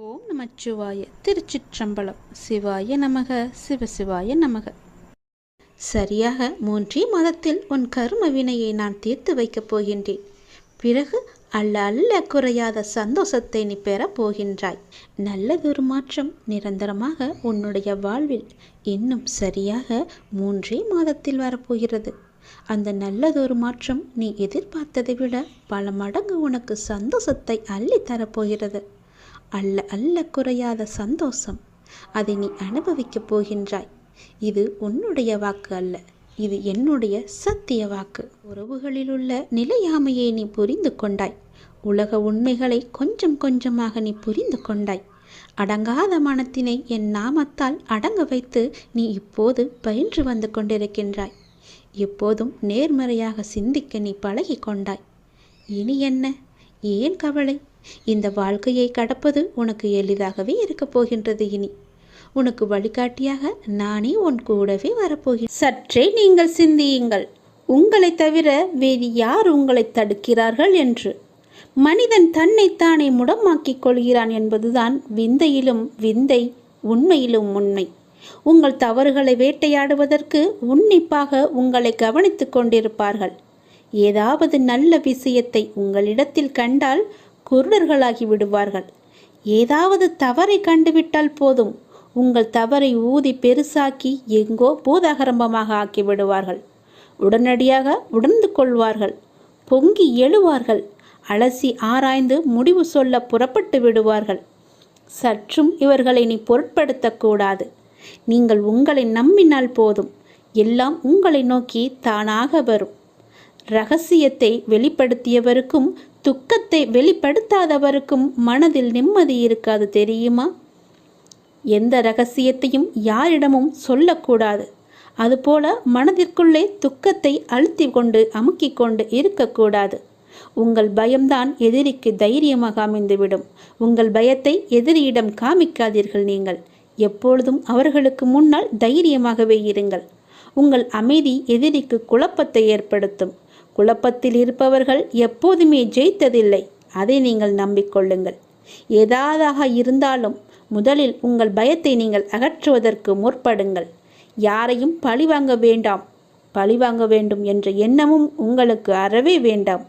ஓம் நமச்சிவாய. திருச்சிற்றம்பலம். சிவாய நமக. சிவசிவாய நமக. சரியாக 3 மாதத்தில் உன் கர்ம வினையை நான் தீர்த்து வைக்கப் போகின்றேன். பிறகு அல்ல குறையாத சந்தோஷத்தை நீ பெறப் போகின்றாய். நல்லதொரு மாற்றம் நிரந்தரமாக உன்னுடைய வாழ்வில் இன்னும் சரியாக 3 மாதத்தில் வரப்போகிறது. அந்த நல்லதொரு மாற்றம் நீ எதிர்பார்த்ததை விட பல மடங்கு உனக்கு சந்தோஷத்தை அள்ளி தரப்போகிறது. அல்ல குறையாத சந்தோஷம். அதை நீ அனுபவிக்கப் போகின்றாய். இது உன்னுடைய வாக்கு அல்ல, இது என்னுடைய சத்திய வாக்கு. உறவுகளில் உள்ள நிலையாமையை நீ புரிந்து கொண்டாய். உலக உண்மைகளை கொஞ்சம் கொஞ்சமாக நீ புரிந்து கொண்டாய். அடங்காத மனத்தினை என் நாமத்தால் அடங்க வைத்து நீ இப்போது பயின்று வந்து கொண்டிருக்கின்றாய். எப்போதும் நேர்மறையாக சிந்திக்க நீ பழகி கொண்டாய். இனி என்ன, ஏன் கவலை? இந்த வாழ்க்கையை கடப்பது உனக்கு எளிதாகவே இருக்கப் போகின்றது. இனி உனக்கு வழிகாட்டியாக நானே உன் கூடவே வரப்போகிறேன். சற்றே நீங்கள் சிந்தியுங்கள். உங்களை தவிர வேறு யார் உங்களை தடுக்கிறார்கள் என்று. மனிதன் தன்னைத்தானே முடமாக்கிக் கொள்கிறான் என்பதுதான் விந்தையிலும் விந்தை, உண்மையிலும் உண்மை. உங்கள் தவறுகளை வேட்டையாடுவதற்கு உன்னிப்பாக உங்களை கவனித்து கொண்டிருப்பார்கள். ஏதாவது நல்ல விஷயத்தை உங்களிடத்தில் கண்டால் குருடர்களாகி விடுவார்கள். ஏதாவது தவறை கண்டுவிட்டால் போதும், உங்கள் தவறை ஊதி பெருசாக்கி எங்கோ பூதாகரம்பமாக ஆக்கி விடுவார்கள். உடனடியாக உணர்ந்து கொள்வார்கள், பொங்கி எழுவார்கள், அலசி ஆராய்ந்து முடிவு சொல்ல புறப்பட்டு விடுவார்கள். சற்றும் இவர்களை நீ பொருட்படுத்தக்கூடாது. நீங்கள் உங்களை நம்பினால் போதும், எல்லாம் உங்களை நோக்கி தானாக வரும். இரகசியத்தை வெளிப்படுத்தியவருக்கும் துக்கத்தை வெளிப்படுத்தாதவருக்கும் மனதில் நிம்மதி இருக்காது, தெரியுமா? எந்த இரகசியத்தையும் யாரிடமும் சொல்லக்கூடாது. அதுபோல மனதிற்குள்ளே துக்கத்தை அழுத்தி கொண்டு அமுக்கிக் கொண்டு இருக்கக்கூடாது. உங்கள் பயம்தான் எதிரிக்கு தைரியமாக அமைந்துவிடும். உங்கள் பயத்தை எதிரியிடம் காமிக்காதீர்கள். நீங்கள் எப்பொழுதும் அவர்களுக்கு முன்னால் தைரியமாகவே இருங்கள். உங்கள் அமைதி எதிரிக்கு குழப்பத்தை ஏற்படுத்தும். குழப்பத்தில் இருப்பவர்கள் எப்போதுமே ஜெயித்ததில்லை. அதை நீங்கள் நம்பிக்கொள்ளுங்கள். ஏதாவதாக இருந்தாலும் முதலில் உங்கள் பயத்தை நீங்கள் அகற்றுவதற்கு முற்படுங்கள். யாரையும் பழிவாங்க வேண்டாம். பழிவாங்க வேண்டும் என்ற எண்ணமும் உங்களுக்கு அறவே வேண்டாம்.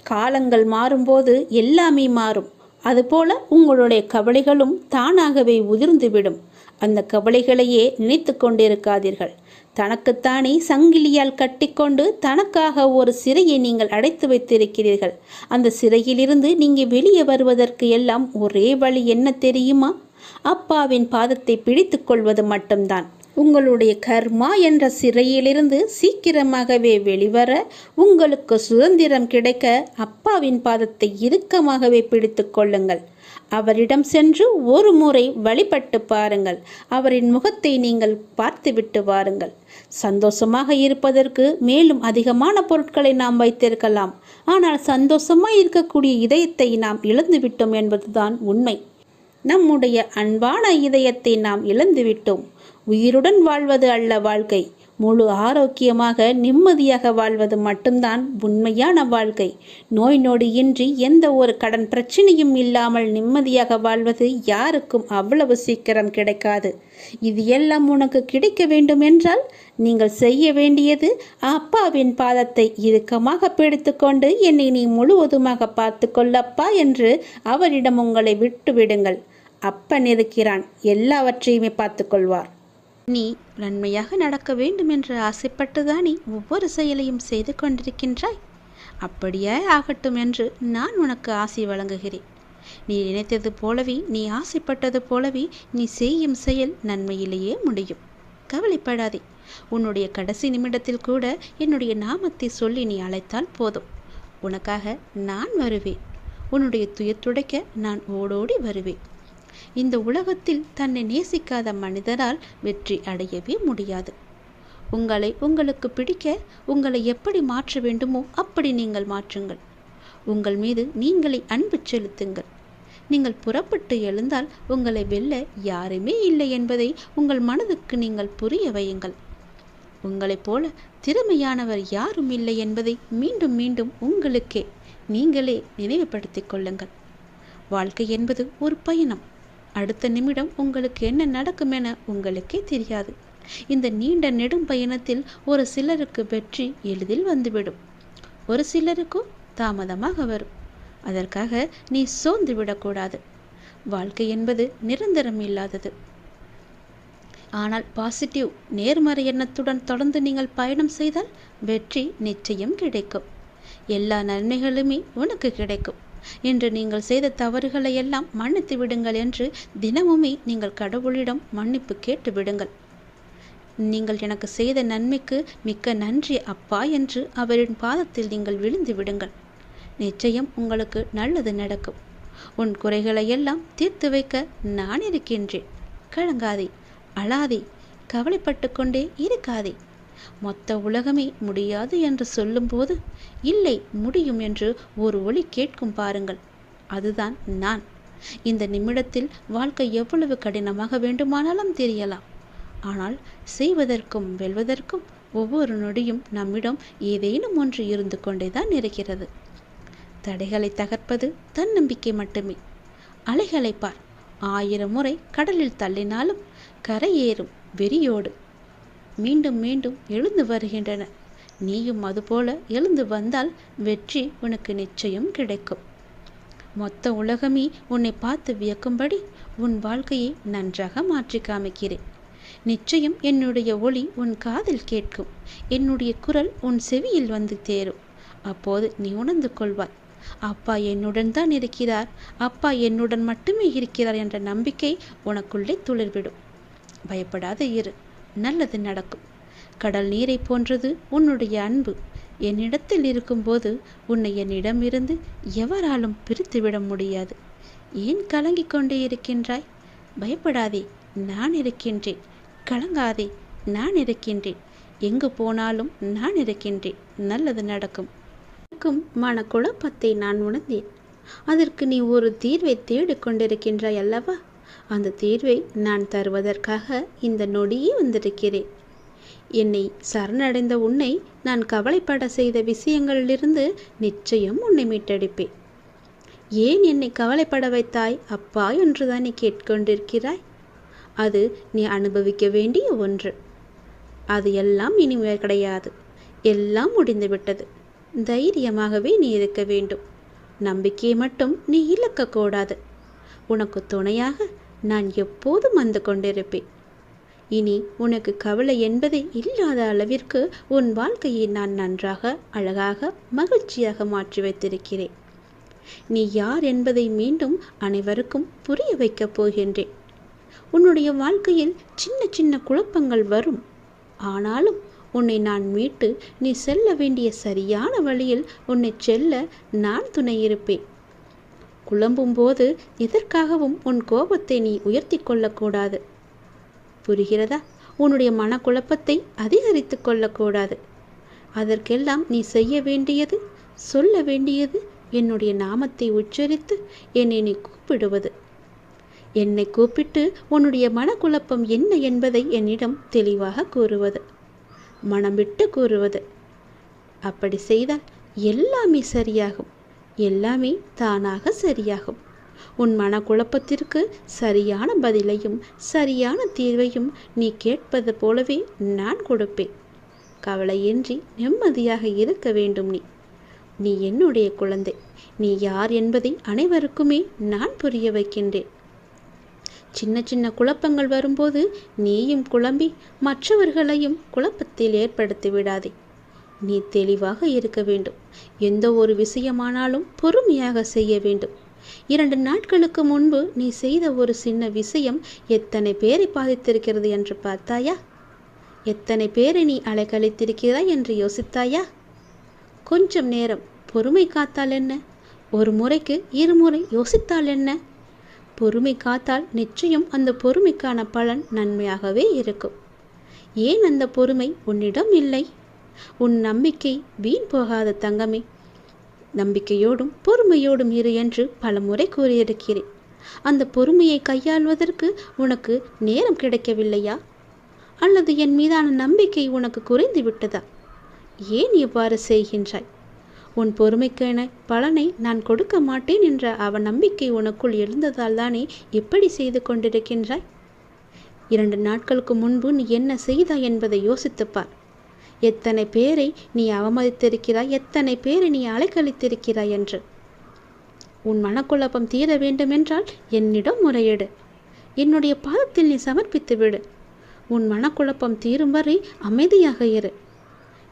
காலங்கள் மாறும்போது எல்லாமே மாறும். அதுபோல உங்களுடைய கவலைகளும் தானாகவே உதிர்ந்துவிடும். அந்த கவலைகளையே நினைத்து கொண்டிருக்காதீர்கள். தனக்குத்தானே சங்கிலியால் கட்டிக்கொண்டு தனக்காக ஒரு சிறையை நீங்கள் அடைத்து வைத்திருக்கிறீர்கள். அந்த சிறையிலிருந்து நீங்கள் வெளியே வருவதற்கு எல்லாம் ஒரே வழி என்ன தெரியுமா? அப்பாவின் பாதத்தை பிடித்து கொள்வது மட்டும்தான். உங்களுடைய கர்மா என்ற சிறையிலிருந்து சீக்கிரமாகவே வெளிவர, உங்களுக்கு சுதந்திரம் கிடைக்க அப்பாவின் பாதத்தை இறுக்கமாகவே பிடித்து கொள்ளுங்கள். அவரிடம் சென்று ஒரு முறை வழிபட்டு பாருங்கள். அவரின் முகத்தை நீங்கள் பார்த்துவிட்டு வாருங்கள். சந்தோஷமாக இருப்பதற்கு மேலும் அதிகமான பொருட்களை நாம் வைத்திருக்கலாம். ஆனால் சந்தோஷமாக இருக்கக்கூடிய இதயத்தை நாம் இழந்துவிட்டோம் என்பதுதான் உண்மை. நம்முடைய அன்பான இதயத்தை நாம் இழந்துவிட்டோம். உயிருடன் வாழ்வது அல்ல வாழ்க்கை. முழு ஆரோக்கியமாக நிம்மதியாக வாழ்வது மட்டும்தான் உண்மையான வாழ்க்கை. நோய் நொடியின்றி எந்த ஒரு கடன் பிரச்சனையும் இல்லாமல் நிம்மதியாக வாழ்வது யாருக்கும் அவ்வளவு சீக்கிரம் கிடைக்காது. இது எல்லாம் உனக்கு கிடைக்க வேண்டும் என்றால் நீங்கள் செய்ய வேண்டியது, அப்பாவின் பாதத்தை இறுக்கமாக பிடித்து கொண்டு என்னை நீ முழுவதுமாக பார்த்து கொள்ளப்பா என்று அவரிடம் உங்களை விட்டு விடுங்கள். அப்பன் இருக்கிறான், எல்லாவற்றையுமே பார்த்து கொள்வார். நீ நன்மையாக நடக்க வேண்டும் என்று ஆசைப்பட்டுதானே ஒவ்வொரு செயலையும் செய்து கொண்டிருக்கின்றாய். அப்படியே ஆகட்டும் என்று நான் உனக்கு ஆசை வழங்குகிறேன். நீ நினைத்தது போலவே, நீ ஆசைப்பட்டது போலவே நீ செய்யும் செயல் நன்மையிலேயே முடியும். கவலைப்படாதே. உன்னுடைய கடைசி நிமிடத்தில் கூட என்னுடைய நாமத்தை சொல்லி நீ அழைத்தால் போதும். உனக்காக நான் வருவேன். உன்னுடைய துயர் துடைக்க நான் ஓடோடி வருவேன். இந்த உலகத்தில் தன்னை நேசிக்காத மனிதரால் வெற்றி அடையவே முடியாது. உங்களுக்கு பிடிக்க உங்களை எப்படி மாற்ற வேண்டுமோ அப்படி நீங்கள் மாற்றுங்கள். உங்கள் மீது நீங்களே அன்பு செலுத்துங்கள். நீங்கள் புறப்பட்டு எழுந்தால் உங்களை வெல்ல யாருமே இல்லை என்பதை உங்கள் மனதுக்கு நீங்கள் புரிய வையுங்கள். உங்களைப் போல திறமையானவர் யாரும் இல்லை என்பதை மீண்டும் மீண்டும் உங்களுக்கே நீங்களே நினைவுபடுத்திக் கொள்ளுங்கள். வாழ்க்கை என்பது ஒரு பயணம். அடுத்த நிமிடம் உங்களுக்கு என்ன நடக்கும் என உங்களுக்கே தெரியாது. இந்த நீண்ட நெடும் பயணத்தில் ஒரு சிலருக்கு வெற்றி எளிதில் வந்துவிடும், ஒரு சிலருக்கோ தாமதமாக வரும். அதற்காக நீ சோர்ந்து விடக்கூடாது. வாழ்க்கை என்பது நிரந்தரம் இல்லாதது. ஆனால் பாசிட்டிவ் நேர்மறை எண்ணத்துடன் தொடர்ந்து நீங்கள் பயணம் செய்தால் வெற்றி நிச்சயம் கிடைக்கும். எல்லா நன்மைகளுமே உனக்கு கிடைக்கும். இன்று நீங்கள் செய்த தவறுகளை எல்லாம் மன்னித்து விடுங்கள் என்று தினமுமே நீங்கள் கடவுளிடம் மன்னிப்பு கேட்டு விடுங்கள். நீங்கள் எனக்கு செய்த நன்மைக்கு மிக்க நன்றி அப்பா என்று அவரின் பாதத்தில் நீங்கள் விழுந்து விடுங்கள். நிச்சயம் உங்களுக்கு நல்லது நடக்கும். உன் குறைகளை எல்லாம் தீர்த்து வைக்க நான் இருக்கின்றேன். கலங்காதே, அழாதே, கவலைப்பட்டு கொண்டே இருக்காதே. மொத்த உலகமே முடியாது என்று சொல்லும்போது இல்லை முடியும் என்று ஒரு ஒலி கேட்கும் பாருங்கள். அதுதான் நான். இந்த நிமிடத்தில் வாழ்க்கை எவ்வளவு கடினமாக வேண்டுமானாலும் தெரியலாம். ஆனால் செய்வதற்கும் வெல்வதற்கும் ஒவ்வொரு நொடியும் நம்மிடம் ஏதேனும் ஒன்று இருந்து கொண்டேதான் இருக்கிறது. தடைகளை தகர்ப்பது தன்னம்பிக்கை மட்டுமே. அலைகளை பார், 1000 முறை கடலில் தள்ளினாலும் கரையேறும் வெறியோடு மீண்டும் மீண்டும் எழுந்து வருகின்றன. நீயும் அதுபோல எழுந்து வந்தால் வெற்றி உனக்கு நிச்சயம் கிடைக்கும். மொத்த உலகமே உன்னை பார்த்து வியக்கும்படி உன் வாழ்க்கையை நன்றாக மாற்றி காமிக்கிறேன். நிச்சயம் என்னுடைய ஒளி உன் காதில் கேட்கும். என்னுடைய குரல் உன் செவியில் வந்து தேரும். அப்போது நீ உணர்ந்து கொள்வாய், அப்பா என்னுடன் தான் இருக்கிறார், அப்பா என்னுடன் மட்டுமே இருக்கிறார் என்ற நம்பிக்கை உனக்குள்ளே துளிர்விடும். பயப்படாத இரு, நல்லது நடக்கும். கடல் நீரை போன்றது உன்னுடைய அன்பு. என்னிடத்தில் இருக்கும்போது உன்னை என்னிடமிருந்து எவராலும் பிரித்துவிட முடியாது. ஏன் கலங்கிக் கொண்டே இருக்கின்றாய்? பயப்படாதே, நான் இருக்கின்றேன். கலங்காதே, நான் இருக்கின்றேன். எங்கு போனாலும் நான் இருக்கின்றேன். நல்லது நடக்கும். மனக்குழப்பத்தை நான் உணர்ந்தேன். அதற்கு நீ ஒரு தீர்வை தேடிக்கொண்டிருக்கின்றாய் அல்லவா? அந்த தீர்வை நான் தருவதற்காக இந்த நொடியே வந்திருக்கிறேன். என்னை சரணடைந்த உன்னை நான் கவலைப்பட செய்த விஷயங்களிலிருந்து நிச்சயம் உன்னை மீட்டெடுப்பேன். ஏன் என்னை கவலைப்பட வைத்தாய் அப்பா என்றுதான் நீ கேட்கொண்டிருக்கிறாய். அது நீ அனுபவிக்க வேண்டிய ஒன்று. அது எல்லாம் இனிமேல் கிடையாது. எல்லாம் முடிந்துவிட்டது. தைரியமாகவே நீ இருக்க வேண்டும். நம்பிக்கையை மட்டும் நீ இழக்கக்கூடாது. உனக்கு துணையாக நான் எப்போதும் வந்து கொண்டிருப்பேன். இனி உனக்கு கவலை என்பதே இல்லாத அளவிற்கு உன் வாழ்க்கையை நான் நன்றாக, அழகாக, மகிழ்ச்சியாக மாற்றி வைத்திருக்கிறேன். நீ யார் என்பதை மீண்டும் அனைவருக்கும் புரிய வைக்கப் போகின்றேன். உன்னுடைய வாழ்க்கையில் சின்ன சின்ன குழப்பங்கள் வரும். ஆனாலும் உன்னை நான் மீட்டு நீ செல்ல வேண்டிய சரியான வழியில் உன்னை செல்ல நான் துணையிருப்பேன். குழம்பும் போது எதற்காகவும் உன் கோபத்தை நீ உயர்த்தி கொள்ளக்கூடாது. புரிகிறதா? உன்னுடைய மனக்குழப்பத்தை அதிகரித்து கொள்ளக்கூடாது. அதற்கெல்லாம் நீ செய்ய வேண்டியது, சொல்ல வேண்டியது என்னுடைய நாமத்தை உச்சரித்து என்னை நீ கூப்பிடுவது. என்னை கூப்பிட்டு உன்னுடைய மனக்குழப்பம் என்ன என்பதை என்னிடம் தெளிவாக கூறுவது, மனம் விட்டு கூறுவது. அப்படி செய்தால் எல்லாமே சரியாகும். எல்லாமே தானாக சரியாகும். உன் மனக்குழப்பத்திற்கு சரியான பதிலையும் சரியான தீர்வையும் நீ கேட்பது போலவே நான் கொடுப்பேன். கவலையின்றி நிம்மதியாக இருக்க வேண்டும். நீ என்னுடைய குழந்தை. நீ யார் என்பதை அனைவருக்குமே நான் புரிய வைக்கின்றேன். சின்ன சின்ன குழப்பங்கள் வரும்போது நீயும் குழம்பி மற்றவர்களையும் குழப்பத்தில் ஏற்படுத்தி விடாதே. நீ தெளிவாக இருக்க வேண்டும். எந்த ஒரு விஷயமானாலும் பொறுமையாக செய்ய வேண்டும். 2 நாட்களுக்கு முன்பு நீ செய்த ஒரு சின்ன விஷயம் எத்தனை பேரை பாதித்திருக்கிறது என்று பார்த்தாயா? எத்தனை பேரை நீ அலைக்கழித்திருக்கிறாய் என்று யோசித்தாயா? கொஞ்சம் நேரம் பொறுமை காத்தால் என்ன? ஒரு முறைக்கு 2 முறை யோசித்தால் என்ன? பொறுமை காத்தால் நிச்சயம் அந்த பொறுமைக்கான பலன் நன்மையாகவே இருக்கும். ஏன் அந்த பொறுமை உன்னிடம் இல்லை? உன் நம்பிக்கை வீண் போகாத தங்கமே. நம்பிக்கையோடும் பொறுமையோடும் இரு என்று பல முறை கூறியிருக்கிறேன். அந்த பொறுமையை கையாள்வதற்கு உனக்கு நேரம் கிடைக்கவில்லையா? அல்லது என் மீதான நம்பிக்கை உனக்கு குறைந்து விட்டதா? ஏன் இவ்வாறு செய்கின்றாய்? உன் பொறுமைக்கான பலனை நான் கொடுக்க மாட்டேன் என்ற அவன் நம்பிக்கை உனக்குள் எழுந்ததால் தானே இப்படி செய்து கொண்டிருக்கின்றாய். 2 நாட்களுக்கு முன்பு நீ என்ன செய்தாய் என்பதை யோசித்துப்பார். எத்தனை பேரை நீ அவமதித்திருக்கிறாய், எத்தனை பேரை நீ அலைக்கழித்திருக்கிறாய் என்று. உன் மனக்குழப்பம் தீர வேண்டுமென்றால் என்னிடம் முறையிடு. என்னுடைய பாதத்தில் நீ சமர்ப்பித்து விடு. உன் மனக்குழப்பம் தீரும் வரை அமைதியாக இரு.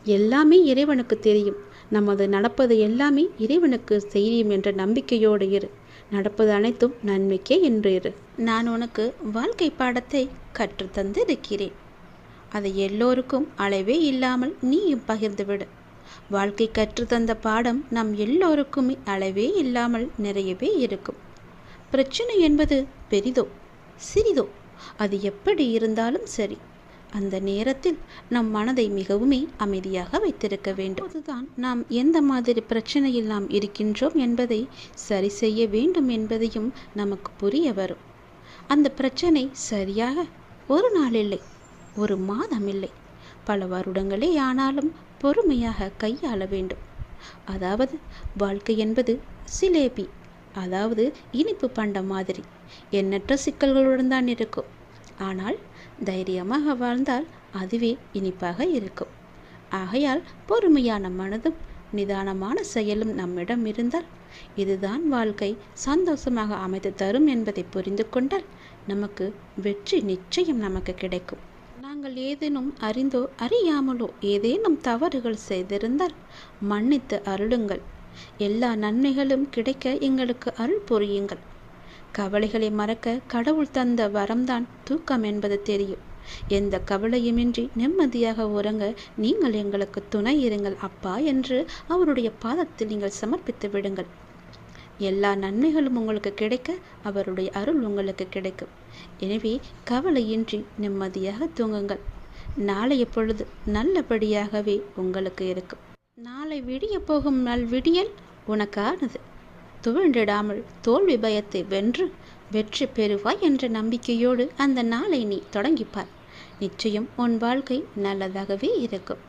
எல்லாமே இறைவனுக்கு தெரியும். நமது நடப்பது எல்லாமே இறைவனுக்கு தெரியும் என்ற நம்பிக்கையோடு இரு. நடப்பது அனைத்தும் நன்மைக்கே என்று இரு. நான் உனக்கு வாழ்க்கை பாடத்தை கற்றுத்தந்து இருக்கிறேன். அதை எல்லோருக்கும் அளவே இல்லாமல் நீயும் பகிர்ந்துவிடு. வாழ்க்கை கற்றுத்தந்த பாடம் நம் எல்லோருக்குமே அளவே இல்லாமல் நிறையவே இருக்கும். பிரச்சனை என்பது பெரிதோ சிறிதோ அது எப்படி இருந்தாலும் சரி, அந்த நேரத்தில் நம் மனதை மிகவுமே அமைதியாக வைத்திருக்க வேண்டும். அதுதான் நாம் எந்த மாதிரி பிரச்சனையில் நாம் இருக்கின்றோம் என்பதை சரி செய்ய வேண்டும் என்பதையும் நமக்கு புரிய வரும். அந்த பிரச்சனை சரியாக ஒரு நாள் இல்லை, ஒரு மாதம் இல்லை, பல வருடங்களே ஆனாலும் பொறுமையாக கையாள வேண்டும். அதாவது வாழ்க்கை என்பது சிலேபி, அதாவது இனிப்பு பண்டம் மாதிரி எண்ணற்ற சிக்கல்களுடன் தான் இருக்கும். ஆனால் தைரியமாக வாழ்ந்தால் அதுவே இனிப்பாக இருக்கும். ஆகையால் பொறுமையான மனதும் நிதானமான செயலும் நம்மிடம் இருந்தால் இதுதான் வாழ்க்கை சந்தோஷமாக அமைத்து தரும் என்பதை புரிந்து கொண்டால் நமக்கு வெற்றி நிச்சயம் நமக்கு கிடைக்கும். நாங்கள் ஏதேனும் அறிந்தோ அறியாமலோ ஏதேனும் தவறுகள் செய்திருந்தால் மன்னித்து அருளுங்கள். எல்லா நன்மைகளும் கிடைக்க எங்களுக்கு அருள் புரியுங்கள். கவலைகளை மறக்க கடவுள் தந்த வரம்தான் தூக்கம் என்பது தெரியும். எந்த கவலையுமின்றி நிம்மதியாக உறங்க நீங்கள் எங்களுக்கு துணை இருங்கள் அப்பா என்று அவருடைய பாதத்தில் நீங்கள் சமர்ப்பித்து விடுங்கள். எல்லா நன்மைகளும் உங்களுக்கு கிடைக்க அவருடைய அருள் உங்களுக்கு கிடைக்கும். எனவே கவலையின்றி நிம்மதியாக தூங்குங்கள். நாளைய பொழுது நல்லபடியாகவே உங்களுக்கு இருக்கும். நாளை விடிய போகும் நல்விடியல் உனக்கானது. துவண்டிடாமல் தோல்வி பயத்தை வென்று வெற்றி பெறுவாய் என்ற நம்பிக்கையோடு அந்த நாளை நீ தொடங்கிப்பார். நிச்சயம் உன் வாழ்க்கை நல்லதாகவே இருக்கும்.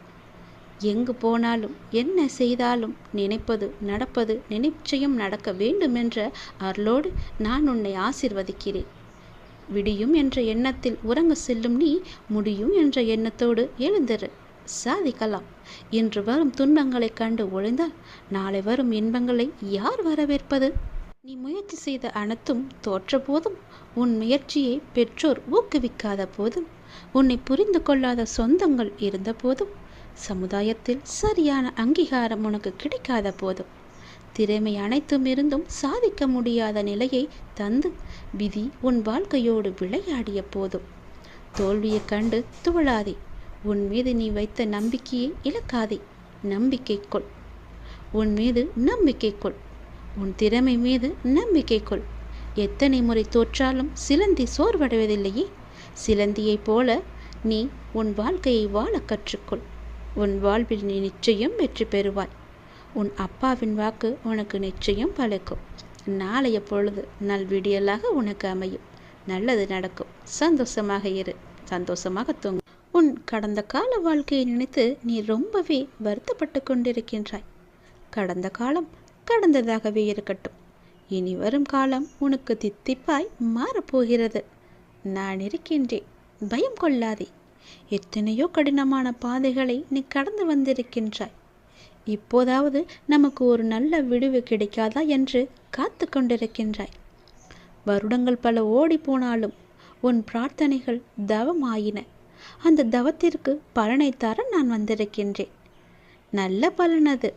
எங்கு போனாலும் என்ன செய்தாலும் நினைப்பது நடப்பது நிச்சயம் நடக்க வேண்டும் என்ற அருளோடு நான் உன்னை ஆசிர்வதிக்கிறேன். விடியும் என்ற எண்ணத்தில் உறங்க செல்லும் நீ முடியும் என்ற எண்ணத்தோடு எழுந்திரு. சாதிக்கலாம். இன்று வரும் துன்பங்களை கண்டு ஒழிந்தால் நாளை வரும் இன்பங்களை யார் வரவேற்பது? நீ முயற்சி செய்த அனைத்தும் தோற்ற போதும், உன் முயற்சியை பெற்றோர் ஊக்குவிக்காத போதும், உன்னை புரிந்து கொள்ளாத சொந்தங்கள் இருந்த போதும், சமுதாயத்தில் சரியான அங்கீகாரம் உனக்கு கிடைக்காத போதும், திறமை அனைத்தும் இருந்தும் சாதிக்க முடியாத நிலையை தந்து விதி உன் வாழ்க்கையோடு விளையாடிய போதும், தோல்வியை கண்டு துவளாதே. உன் மீது நீ வைத்த நம்பிக்கையை இழக்காதே. நம்பிக்கை கொள். உன் மீது நம்பிக்கை கொள். உன் திறமை மீது நம்பிக்கை கொள். எத்தனை முறை தோற்றாலும் சிலந்தி சோர்வடைவதில்லையே. சிலந்தியைப் போல நீ உன் வாழ்க்கையை வாழ கற்றுக்கொள். உன் வாழ்வில் நீ நிச்சயம் வெற்றி பெறுவாய். உன் அப்பாவின் வாக்கு உனக்கு நிச்சயம் பலிக்கும். நாளைய பொழுது நல்விடியலாக உனக்கு அமையும். நல்லது நடக்கும். சந்தோஷமாக இரு. சந்தோஷமாக தூங்கு. உன் கடந்த கால வாழ்க்கையை நினைத்து நீ ரொம்பவே வருத்தப்பட்டு கொண்டிருக்கின்றாய். கடந்த காலம் கடந்ததாகவே இருக்கட்டும். இனி வரும் காலம் உனக்கு தித்திப்பாய் மாறப்போகிறது. நான் இருக்கின்றேன். பயம் கொள்ளாதே. எத்தனையோ கடினமான பாதைகளை நீ கடந்து வந்திருக்கின்றாய். இப்போதாவது நமக்கு ஒரு நல்ல விடுவு கிடைக்காதா என்று காத்து கொண்டிருக்கின்றாய். வருடங்கள் பல ஓடி போனாலும் உன் பிரார்த்தனைகள் தவமாயின. அந்த தவத்திற்கு பலனை தர நான் வந்திருக்கின்றேன். நல்ல பலனது.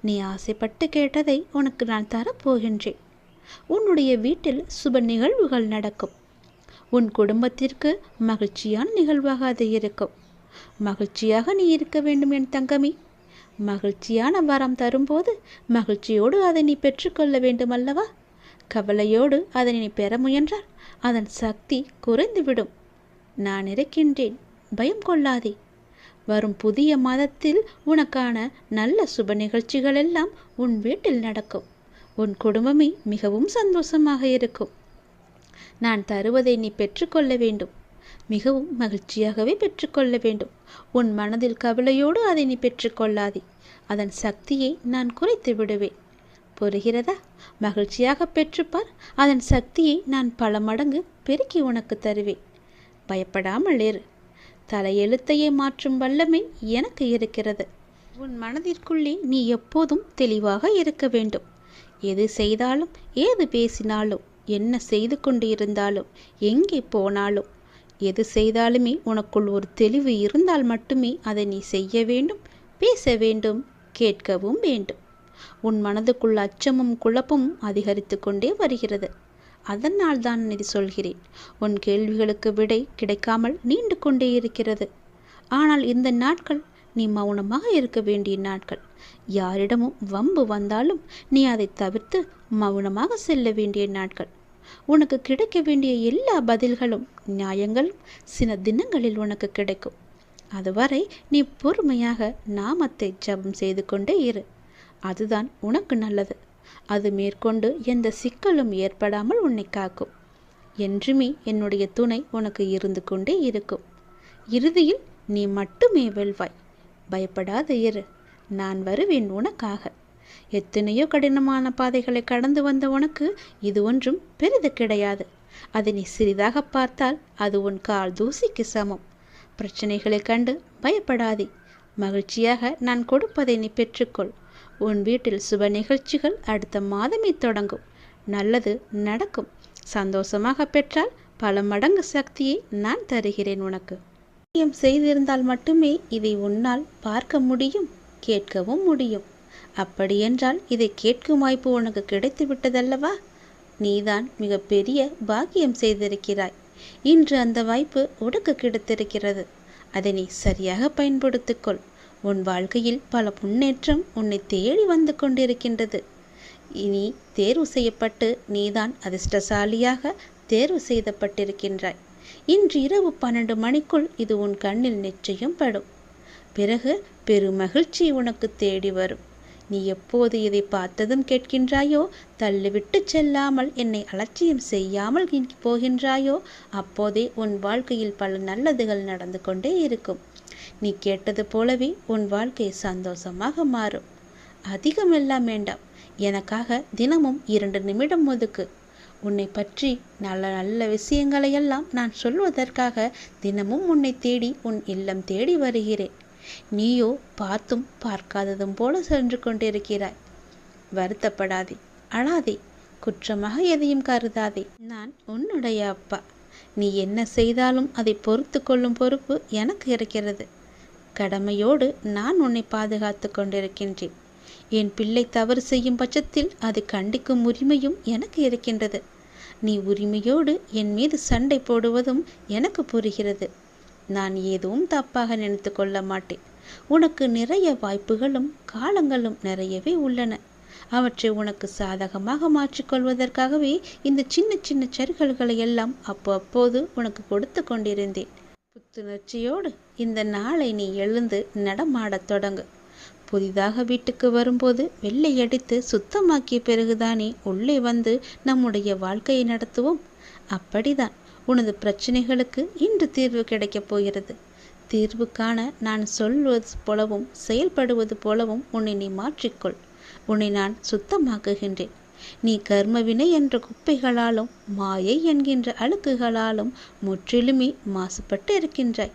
நீ ஆசைப்பட்டு கேட்டதை உனக்கு நான் தரப்போகின்றேன். உன்னுடைய வீட்டில் சுப நிகழ்வுகள் நடக்கும். உன் குடும்பத்திற்கு மகிழ்ச்சியான நிகழ்வாக அது இருக்கும். மகிழ்ச்சியாக நீ இருக்க வேண்டும் என் தங்கமே. மகிழ்ச்சியான வரம் தரும்போது மகிழ்ச்சியோடு அதை நீ பெற்றுக்கொள்ள வேண்டும் அல்லவா? கவலையோடு அதை நீ பெற முயன்றால் அதன் சக்தி குறைந்துவிடும். நான் இருக்கின்றேன். பயம் கொள்ளாதே. வரும் புதிய மாதத்தில் உனக்கான நல்ல சுப நிகழ்ச்சிகள் எல்லாம் உன் வீட்டில் நடக்கும். உன் குடும்பமே மிகவும் சந்தோஷமாக இருக்கும். நான் தருவதை நீ பெற்றுக்கொள்ள வேண்டும். மிகவும் மகிழ்ச்சியாகவே பெற்றுக்கொள்ள வேண்டும். உன் மனதில் கவலையோடு அதை நீ பெற்றுக்கொள்ளாதே. அதன் சக்தியை நான் குறைத்து விடுவேன். புரிகிறதா? மகிழ்ச்சியாக பெற்றுப்பார். அதன் சக்தியை நான் பல மடங்கு பெருக்கி உனக்கு தருவேன். பயப்படாமல் இரு. தலையெழுத்தையே மாற்றும் வல்லமை எனக்கு இருக்கிறது. உன் மனதிற்குள்ளே நீ எப்போதும் தெளிவாக இருக்க வேண்டும். எது செய்தாலும், ஏது பேசினாலும், என்ன செய்து கொண்டு இருந்தாலும், எங்கே போனாலும், எது செய்தாலுமே உனக்குள் ஒரு தெளிவு இருந்தால் மட்டுமே அதை நீ செய்ய வேண்டும், பேச வேண்டும், கேட்கவும் வேண்டும். உன் மனதுக்குள் அச்சமும் குழப்பமும் அதிகரித்து கொண்டே வருகிறது. அதனால் தான் இது சொல்கிறேன். உன் கேள்விகளுக்கு விடை கிடைக்காமல் நீண்டு கொண்டே இருக்கிறது. ஆனால் இந்த நாட்கள் நீ மௌனமாக இருக்க வேண்டிய நாட்கள். யாரிடமும் வம்பு வந்தாலும் நீ அதை தவிர்த்து மௌனமாக செல்ல வேண்டிய நாட்கள். உனக்கு கிடைக்க வேண்டிய எல்லா பதில்களும் நியாயங்களும் சில தினங்களில் உனக்கு கிடைக்கும். அதுவரை நீ பொறுமையாக நாமத்தை ஜபம் செய்து கொண்டே இரு. அதுதான் உனக்கு நல்லது. அது மேற்கொண்டு எந்த சிக்கலும் ஏற்படாமல் உன்னை காக்கும். என்றுமே என்னுடைய துணை உனக்கு இருந்து கொண்டே இருக்கும். இறுதியில் நீ மட்டுமே வெல்வாய். பயப்படாத இரு. நான் வருவேன் உனக்காக. எத்தனையோ கடினமான பாதைகளை கடந்து வந்த உனக்கு இது ஒன்றும் பெரிது கிடையாது. அதை நீ சிறிதாக பார்த்தால் அது உன் கால் தூசிக்கு சமம். பிரச்சனைகளை கண்டு பயப்படாதே. மகிழ்ச்சியாக நான் கொடுப்பதை நீ பெற்றுக்கொள். உன் வீட்டில் சுப நிகழ்ச்சிகள் அடுத்த மாதமே தொடங்கும். நல்லது நடக்கும். சந்தோஷமாக பெற்றால் பல மடங்கு சக்தியை நான் தருகிறேன் உனக்கு. செய்திருந்தால் மட்டுமே இதை உன்னால் பார்க்க முடியும், கேட்கவும் முடியும். அப்படியென்றால் இதை கேட்கும் வாய்ப்பு உனக்கு கிடைத்து விட்டதல்லவா? நீதான் மிகப்பெரிய பாக்கியம் செய்திருக்கிறாய். இன்று அந்த வாய்ப்பு உனக்கு கிடைத்திருக்கிறது. அதை நீ சரியாக பயன்படுத்திக்கொள். உன் வாழ்க்கையில் பல முன்னேற்றம் உன்னை தேடி வந்து கொண்டிருக்கின்றது. இனி தேர்வு செய்யப்பட்டு நீதான் அதிர்ஷ்டசாலியாக தேர்வு செய்யப்பட்டிருக்கின்றாய். இன்று இரவு 12 மணிக்குள் இது உன் கண்ணில் நிச்சயம் படும். பிறகு பெருமகிழ்ச்சி உனக்கு தேடி வரும். நீ எப்போது இதை பார்த்ததும் கேட்கின்றாயோ, தள்ளிவிட்டு செல்லாமல் என்னை அலட்சியம் செய்யாமல் போகின்றாயோ, அப்போதே உன் வாழ்க்கையில் பல நல்லதுகள் நடந்து கொண்டே இருக்கும். நீ கேட்டது போலவே உன் வாழ்க்கை சந்தோஷமாக மாறும். அதிகமெல்லாம் வேண்டாம். எனக்காக தினமும் 2 நிமிடம் ஒதுக்கு. உன்னை பற்றி நல்ல நல்ல விஷயங்களையெல்லாம் நான் சொல்வதற்காக தினமும் உன்னை தேடி உன் இல்லம் தேடி வருகிறேன். நீயோ பார்த்தும் பார்க்காததும் போல சென்று கொண்டிருக்கிறாய். வருத்தப்படாதே, அழாதே, குற்றமாக எதையும் கருதாதே. நான் உன்னுடைய அப்பா. நீ என்ன செய்தாலும் அதை பொறுத்து கொள்ளும் பொறுப்பு எனக்கு இருக்கிறது. கடமையோடு நான் உன்னை பாதுகாத்து கொண்டிருக்கின்றேன். என் பிள்ளை தவறு செய்யும் பட்சத்தில் அதை கண்டிக்கும் உரிமையும் எனக்கு இருக்கின்றது. நீ உரிமையோடு என் மீது சண்டை போடுவதும் எனக்கு புரிகிறது. நான் எதுவும் தப்பாக நினைத்து கொள்ள மாட்டேன். உனக்கு நிறைய வாய்ப்புகளும் காலங்களும் நிறையவே உள்ளன. அவற்றை உனக்கு சாதகமாக மாற்றிக்கொள்வதற்காகவே இந்த சின்ன சின்ன சறுக்கல்களை எல்லாம் அப்போது உனக்கு கொடுத்து கொண்டிருந்தேன். புத்துணர்ச்சியோடு இந்த நாளை நீ எழுந்து நடமாடத் தொடங்கு. புதிதாக வீட்டுக்கு வரும்போது வெள்ளையடித்து சுத்தமாக்கிய பிறகுதானே உள்ளே வந்து நம்முடைய வாழ்க்கையை நடத்துவோம். அப்படிதான் உனது பிரச்சனைகளுக்கு இன்று தீர்வு கிடைக்கப் போகிறது. தீர்வு காண நான் சொல்வது போலவும் செயல்படுவது போலவும் உன்னை நீ மாற்றிக்கொள். உன்னை நான் சுத்தமாக்குகின்றேன். நீ கர்மவினை என்ற குப்பைகளாலும் மாயை என்கின்ற அழுக்குகளாலும் முற்றிலுமே மாசுபட்டு இருக்கின்றாய்.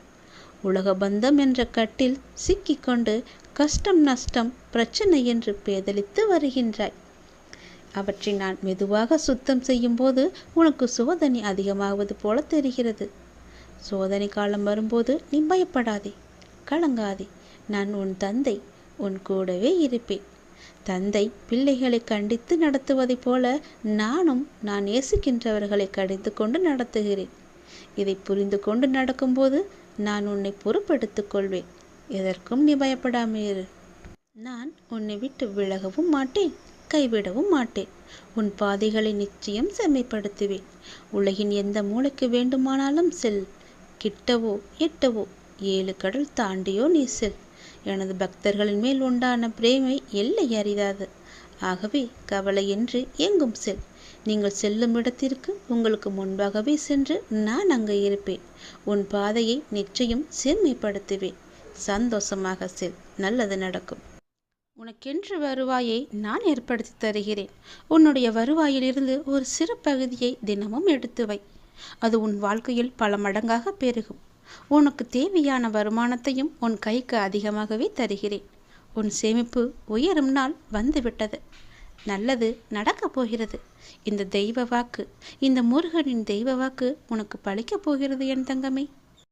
உலக பந்தம் என்ற கட்டில் சிக்கிக்கொண்டு கஷ்டம் நஷ்டம் பிரச்சனை என்று பேதலித்து வருகின்றாய். அவற்றை நான் மெதுவாக சுத்தம் செய்யும் போது உனக்கு சோதனை அதிகமாவது போல தெரிகிறது. சோதனை காலம் வரும்போது நீ பயப்படாதே, கலங்காதே. நான் உன் தந்தை, உன் கூடவே இருப்பேன். தந்தை பிள்ளைகளை கண்டித்து நடத்துவதைப் போல நானும் நான் நேசிக்கின்றவர்களை கடிந்து கொண்டு நடத்துகிறேன். இதை புரிந்து கொண்டு நடக்கும்போது நான் உன்னை பொறுப்பெடுத்துக் கொள்வேன். எதற்கும் நீ பயப்படாமல் இரு. நான் உன்னை விட்டு விலகவும் மாட்டேன், கைவிடவும் மாட்டேன். உன் பாதைகளை நிச்சயம் செம்மைப்படுத்துவேன். உலகின் எந்த மூலைக்கு வேண்டுமானாலும் செல். கிட்டவோ எட்டவோ 7 கடல் தாண்டியோ நீ செல். எனது பக்தர்களின் மேல் உண்டான பிரேமை எல்லை அறியாது. ஆகவே கவலையின்றி எங்கும் செல். நீங்கள் செல்லும் இடத்திற்கு உங்களுக்கு முன்பாகவே சென்று நான் அங்கே இருப்பேன். உன் பாதையை நிச்சயம் செம்மைப்படுத்துவேன். சந்தோஷமாக செல். நல்லது நடக்கும். உனக்கென்று வருவாயை நான் ஏற்படுத்தி தருகிறேன். உன்னுடைய வருவாயிலிருந்து ஒரு சிறு பகுதியை தினமும் எடுத்து வை. அது உன் வாழ்க்கையில் பல மடங்காக பெருகும். உனக்கு தேவையான வருமானத்தையும் உன் கைக்கு அதிகமாகவே தருகிறேன். உன் சேமிப்பு உயரும் நாள் வந்துவிட்டது. நல்லது நடக்கப் போகிறது. இந்த தெய்வ வாக்கு, இந்த முருகனின் தெய்வ வாக்கு உனக்கு பலிக்கப் போகிறது என் தங்கமே.